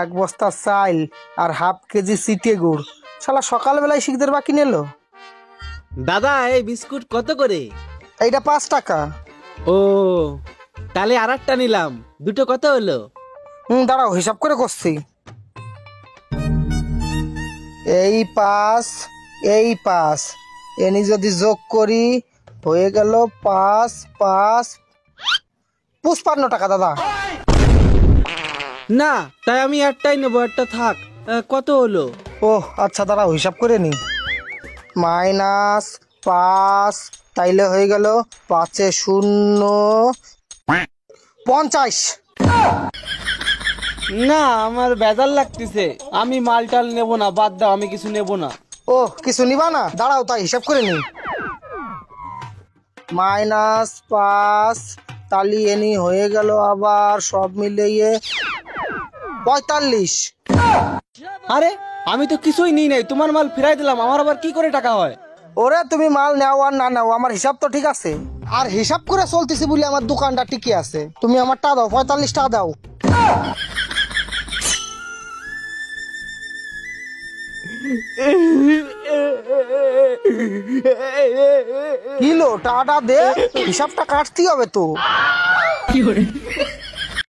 এক বস্তা চাল আর হাফ কেজি চিটে গুড়। শালা সকালবেলায় শিখদের বাকি নিলো। দাদা এই বিস্কুট কত করে? এইটা 5 টাকা। ও তাহলে আর একটা নিলাম, দুটো কত হলো? দাঁড়াও হিসাব করে করছি। এই 5 এই 5 এনি যদি যোগ করি হয়ে গেল 5 5 55 টাকা দাদা। না তাই আমি একটাই নেবো, একটা থাক। কত হলো? ও আচ্ছা দাঁড়াও হিসাব করে নি। -5 তাইলে হয়ে গেল 5 এ 0 50। না আমার বেজার লাগতেছে, আমি মালটাল নেবো না, বাদ দাও, আমি কিছু নেবো না। ও কিছু নিবা না? দাঁড়াও তাই হিসাব করে নি। -5 তালি এনি হয়ে গেল আবার সব মিলিয়ে 45। আরে আমি তো কিছুই নিই নাই, তোমার মাল ফিরাই দিলাম, আমার আবার কি করে টাকা হয়? ওরে তুমি মাল নেও আর না নাও আমার হিসাব তো ঠিক আছে। আর হিসাব করে চলতেছি বলে আমার দোকানটা টিকে আছে। তুমি আমার টাকা দাও, 45 টাকা দাও। কিলো টাকাটা দে, হিসাবটা কাটতে হবে তো।